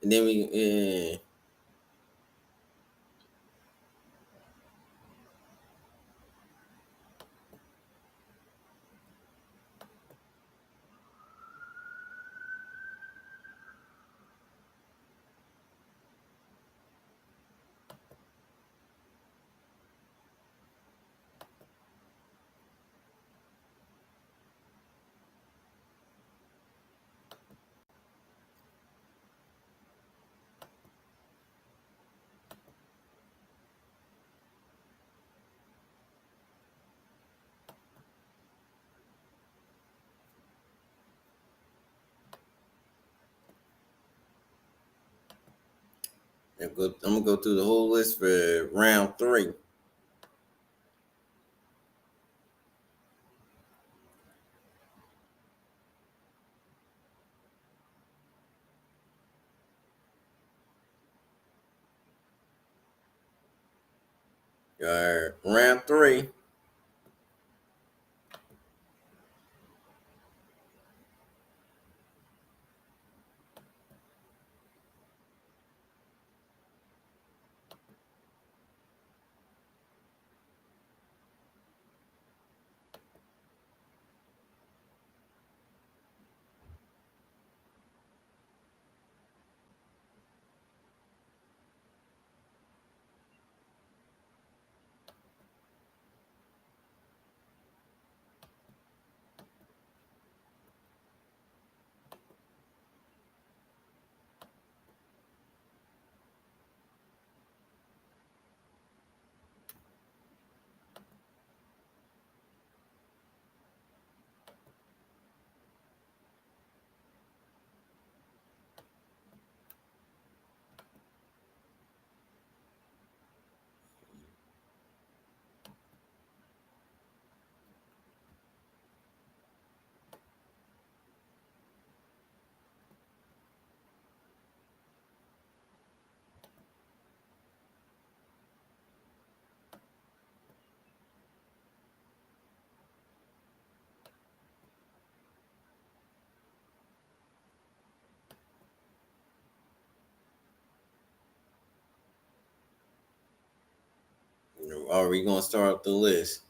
And then we I'm gonna go through the whole list for round three. Round three. Are we gonna start up the list?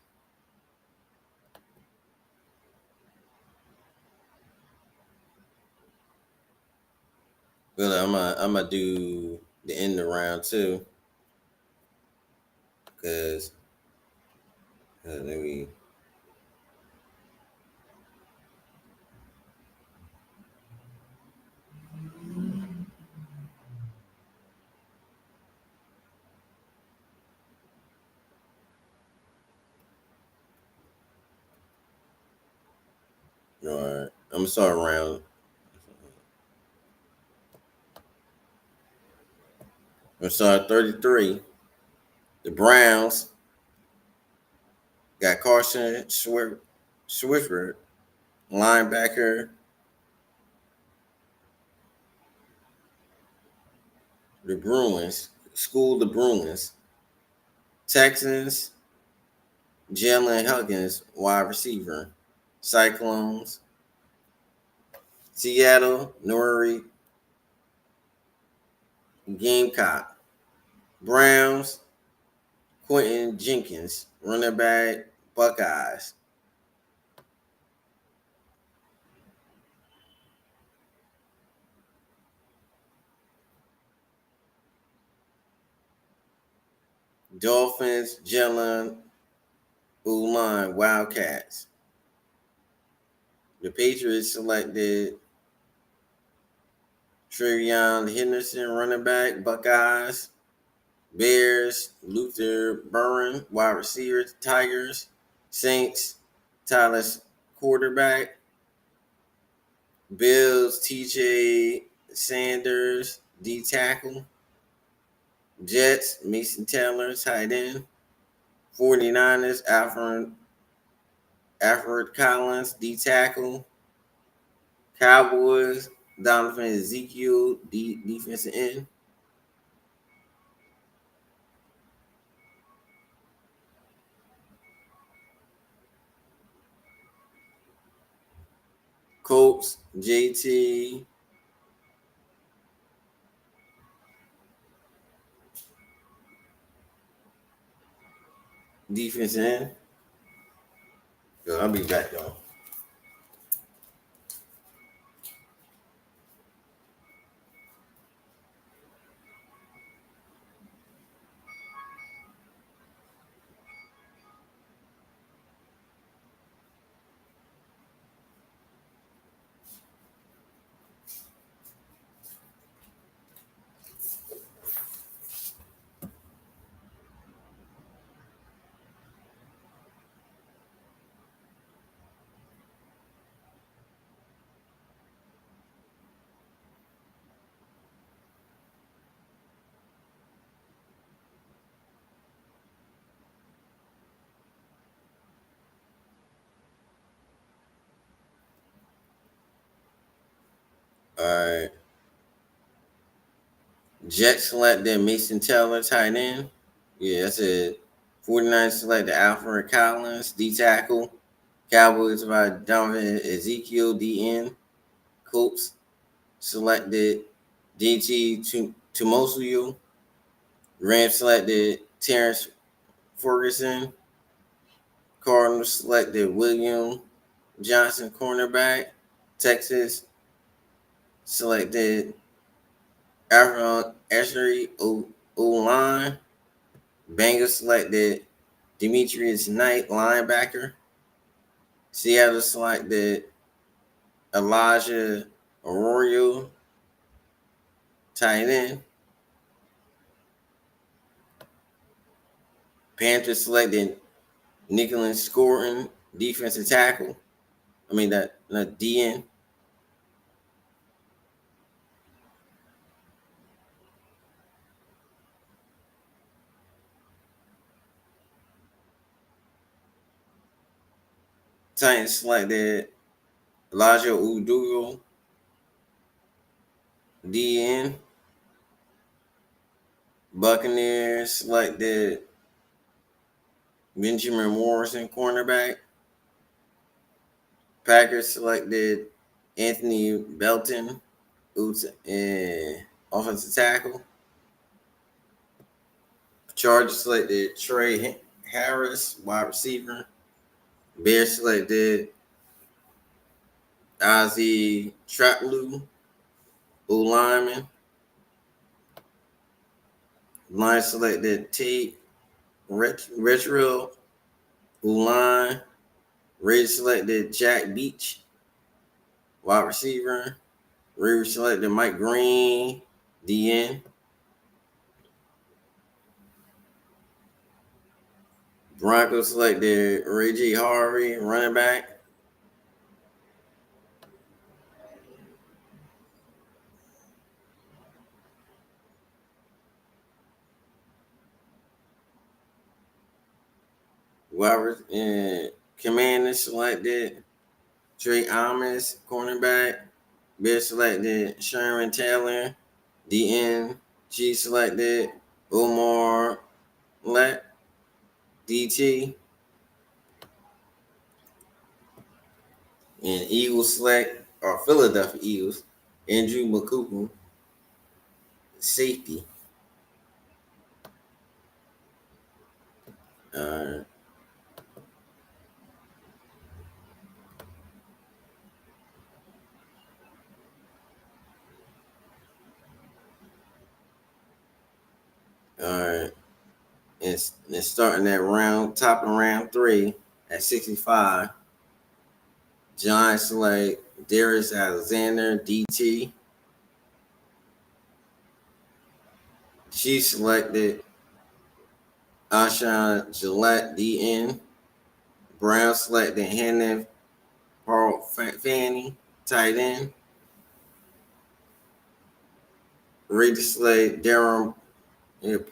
Well, I'm gonna do the end of round two because then we all right. I'm gonna start round. I'm gonna start 33. The Browns got Carson Swiffer, linebacker. The Bruins, school the Bruins. Texans, Jalen Huggins, wide receiver. Cyclones, Seattle, Nori Gamecock. Browns, Quentin Jenkins, running back, Buckeyes. Dolphins, Jalen Uline, Wildcats. The Patriots selected Trevion Henderson, running back, Buckeyes. Bears, Luther Burn, wide receiver, Tigers. Saints, Tyler quarterback. Bills, TJ Sanders, D tackle. Jets, Mason Taylor, tight end. 49ers, Alfred Collins, D tackle. Cowboys, Donovan Ezekiel, defensive end. Colts, JT defense end. Yo, I'll be back though. All right. Jets selected Mason Taylor, tight end. Yeah, that's it. 49 selected Alfred Collins, D tackle. Cowboys by Donovan Ezekiel, DN. Colts selected DT Tumosu. Rams selected Terrence Ferguson. Cardinals selected William Johnson, cornerback. Texas selected Aaron Ashery O-line. Bengals selected Demetrius Knight, linebacker. Seattle selected Elijah Arroyo, tight end. Panthers selected Nicholas Scoring, defensive tackle. I mean, that DN. Titans selected Elijah Udugo, DN. Buccaneers selected Benjamin Morrison, cornerback. Packers selected Anthony Belton, offensive tackle. Chargers selected Trey Harris, wide receiver. Bears selected Ozzy Traplou, O-lineman. Lions selected Tate Retro, O-line. Raiders selected Jack Beach, wide receiver. Raiders selected Mike Green, DN. Broncos selected Ray J. Harvey, running back. Commanders selected Trey Amos, cornerback. Bears selected Sherman Taylor, DN. Chiefs selected Omar Lett, DT. And Eagles select, or Philadelphia Eagles, Andrew McCoupin, safety. All right. And starting at top of round 3 at 65. Giants select Darius Alexander, DT. Chiefs selected Alshon Gillette, DN. Browns selected Hannon Paul Fanny, tight end. Raiders selected Darren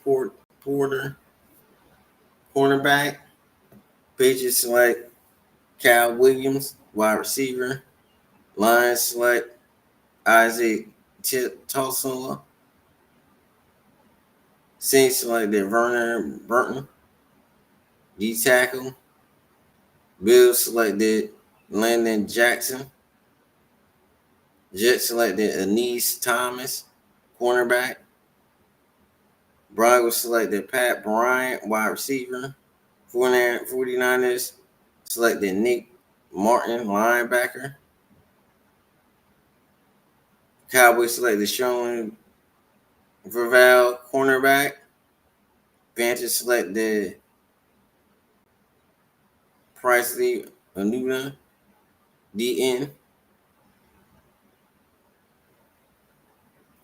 Porter, cornerback. Patriots select Cal Williams, wide receiver. Lions select Isaac Tulsa. Saints selected Vernon Burton, D tackle. Bills selected Landon Jackson. Jets selected Anise Thomas, cornerback. Broncos selected Pat Bryant, wide receiver. 49ers selected Nick Martin, linebacker. Cowboys selected Sean Verval, cornerback. Panthers selected Priestley Anuna, DN.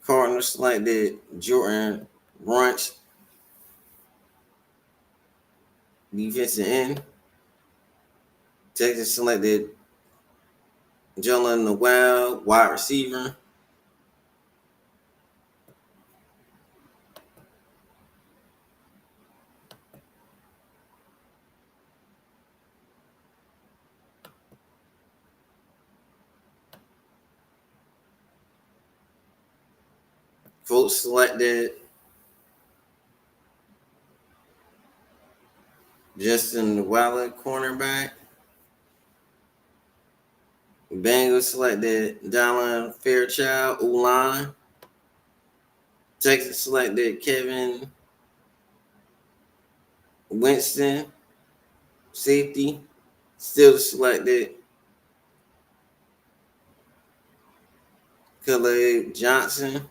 Cardinals selected Jordan Brunch, defensive end. Texas selected Jalen Noel, wide receiver. Colts selected Justin Wallet, cornerback. Bengals selected Dallin Fairchild, O-line. Texas selected Kevin Winston, safety. Still selected Caleb Johnson.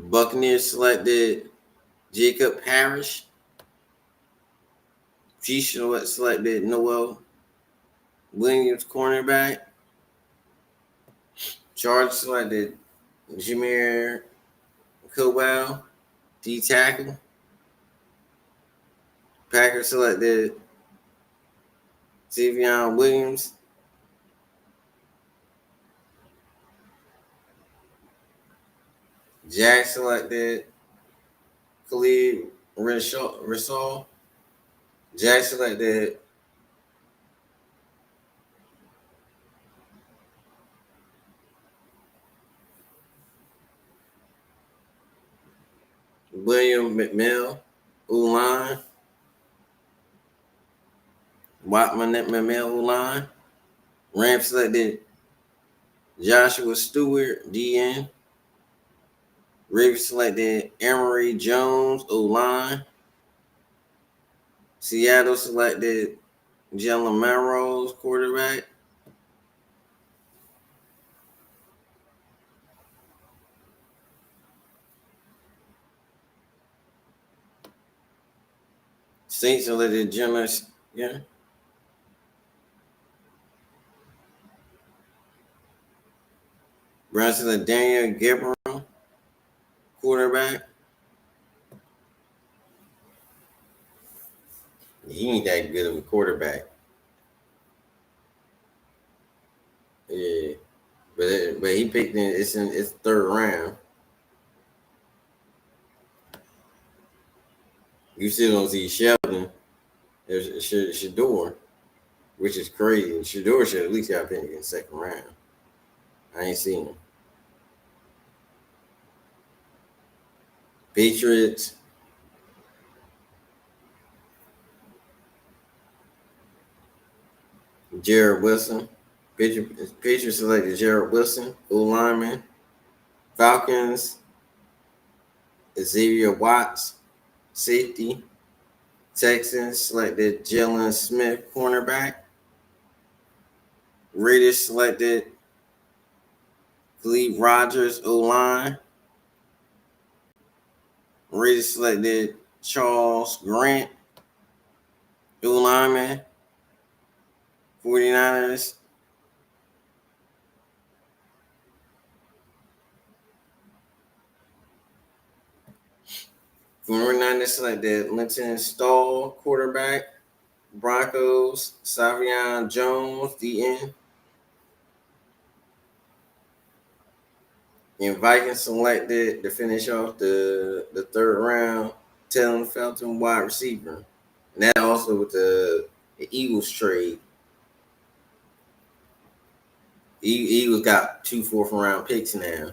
Buccaneers selected Jacob Parrish. Chiefs selected Noel Williams, cornerback. Chargers selected Jameer Cowell, D tackle. Packers selected Savion Williams. Jags selected Khalid Rasul. Jags selected William McMill, O-line. Watman McMill, O-line. Rams selected Joshua Stewart, DN. Ravens selected Emory Jones, O-line. Seattle selected Jalen Melrose, quarterback. Saints selected Jalen, yeah. Browns selected Daniel Gabriel, quarterback. He ain't that good of a quarterback. Yeah, but he picked it's in its third round. You still don't see Sheldon. There's Shador, which is crazy. Shador should at least got picked in the second round. I ain't seen him. Patriots. Jared Wilson. Patriots selected Jared Wilson, O-lineman. Falcons, Xavier Watts, safety. Texans selected Jalen Smith, cornerback. Raiders selected Khalid Rogers, O-line. Raiders selected Charles Grant, O-lineman. 49ers. Selected Linton Stall, quarterback. Broncos, Savion Jones, DN. And Vikings selected to finish off the third round, Taylor Felton, wide receiver. And that also with the Eagles trade. Eagles got 2 fourth round picks now.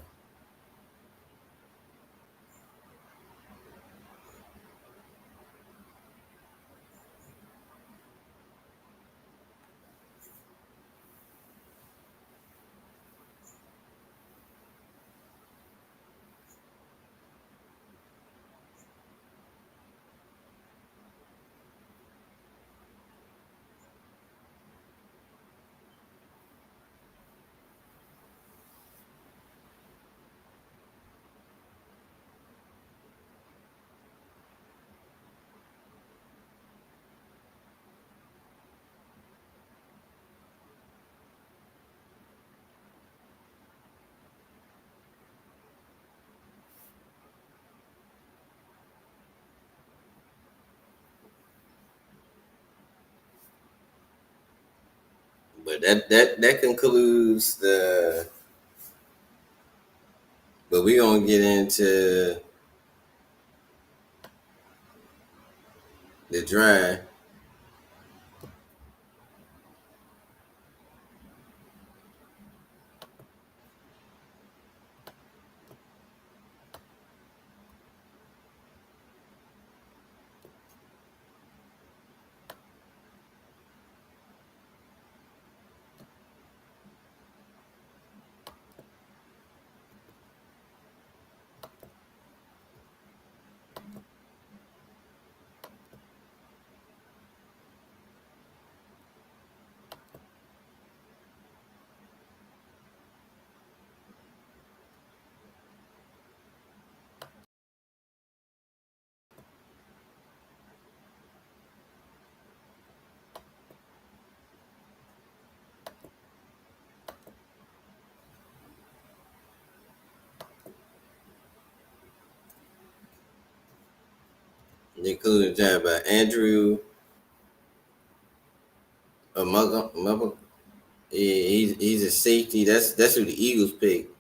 But that concludes the. But we gonna get into the drive. Including the drive by Andrew Mugga. Yeah, he's a safety. That's who the Eagles picked.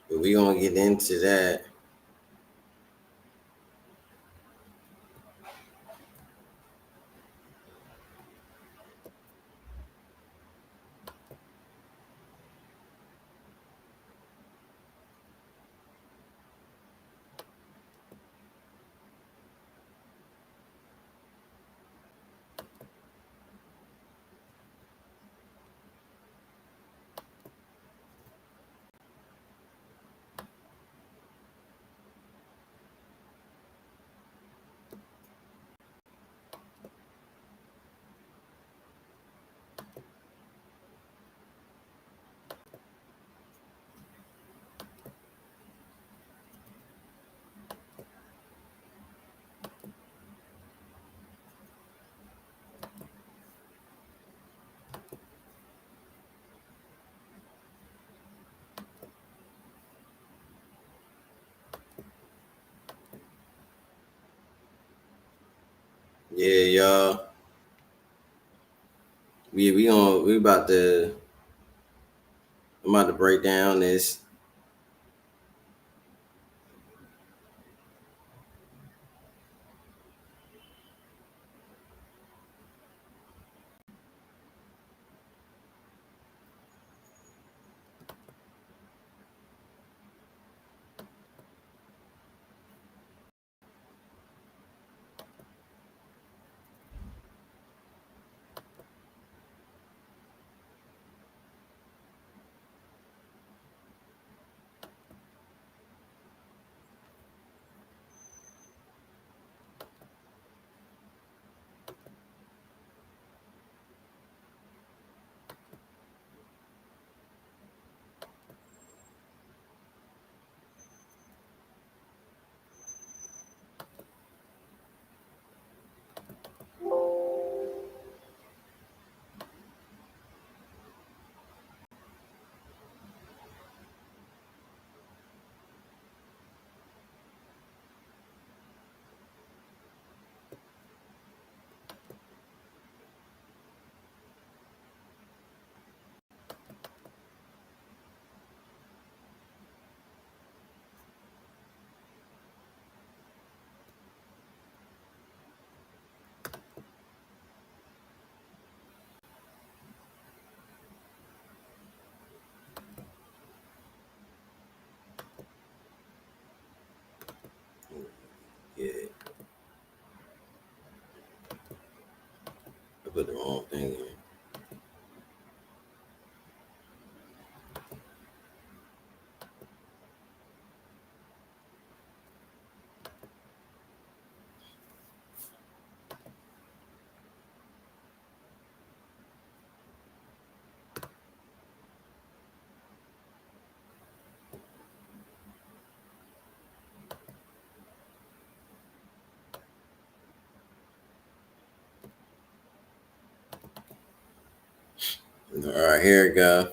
But we gonna get into that. Yeah, y'all. We about to. I'm about to break down this. Yeah, I put the wrong thing in. All right, here we go.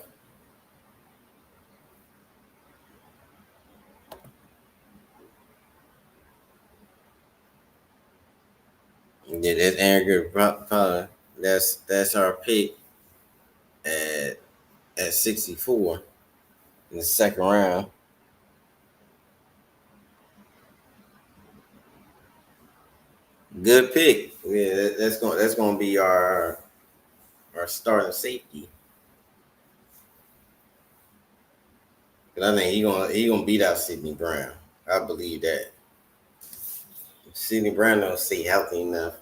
Yeah, That's our pick at 64 in the second round. Good pick. Yeah, that's gonna be our starting safety. And I think he gonna beat out Sidney Brown. I believe that. Sidney Brown don't stay healthy enough.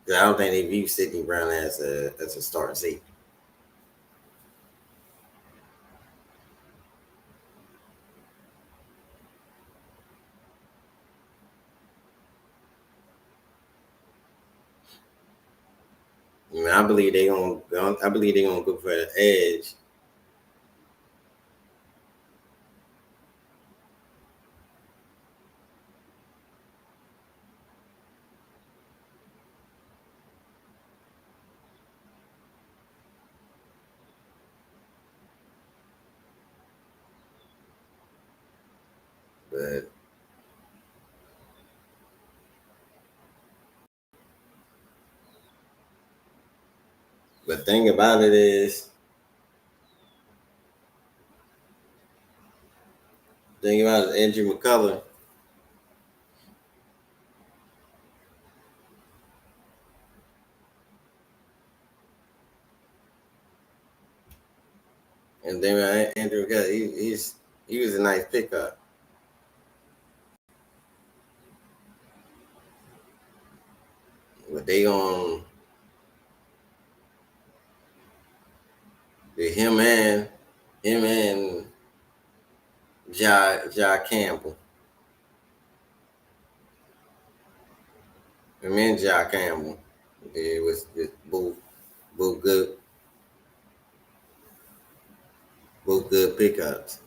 I don't think they view Sidney Brown as a starting safety. I mean, I believe they gonna go for the edge. But the thing about it is, thing about it, Andrew McCullough. And then Andrew McCullough, he was a nice pickup. But they on him and Ja Campbell. Him and Ja Campbell. It was both good both good pickups.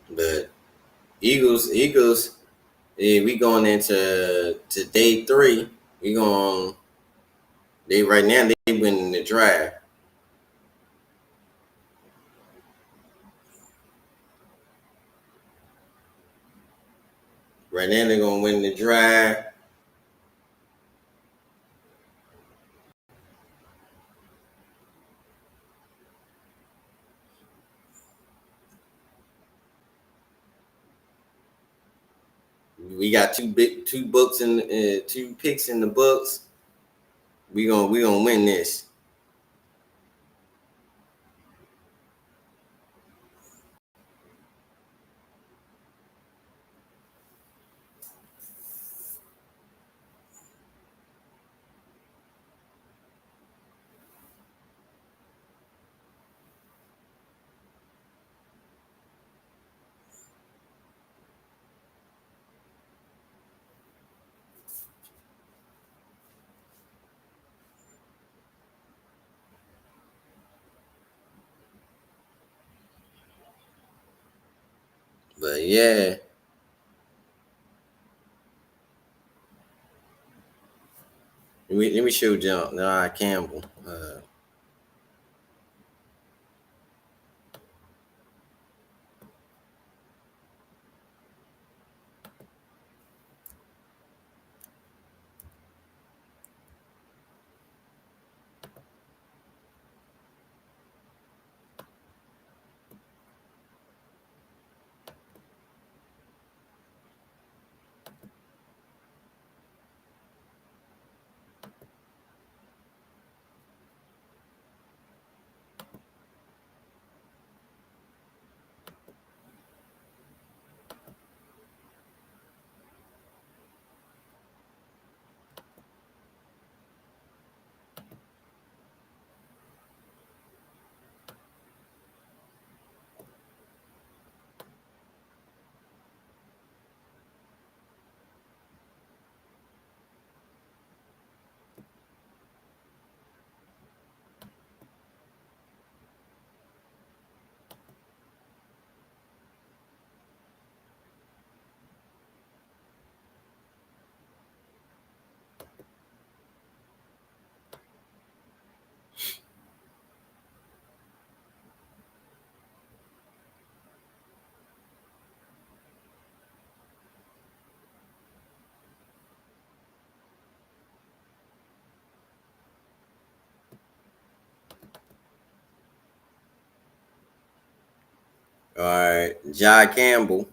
But Eagles, yeah, we going into day three. We going they right now they winning the draft. Right now they're gonna win the draft. We got two books in two picks in the books. We gonna win this. But yeah, let me show John Campbell. All right, Jai Campbell.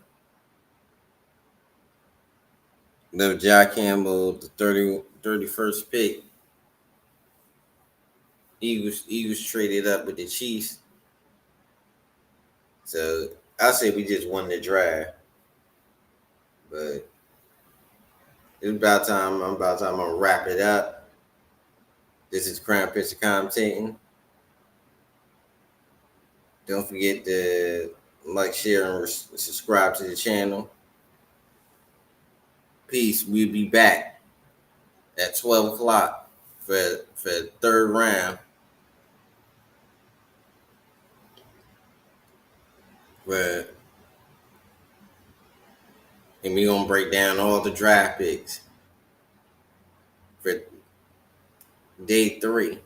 Little Jai Campbell, the 31st pick. Eagles traded up with the Chiefs. So I say we just won the draft. But it's about time. I'm gonna wrap it up. This is Crown Prince commentating. Don't forget to like, share, and subscribe to the channel. Peace. We'll be back at 12 o'clock for the third round. And we're gonna break down all the draft picks for day 3.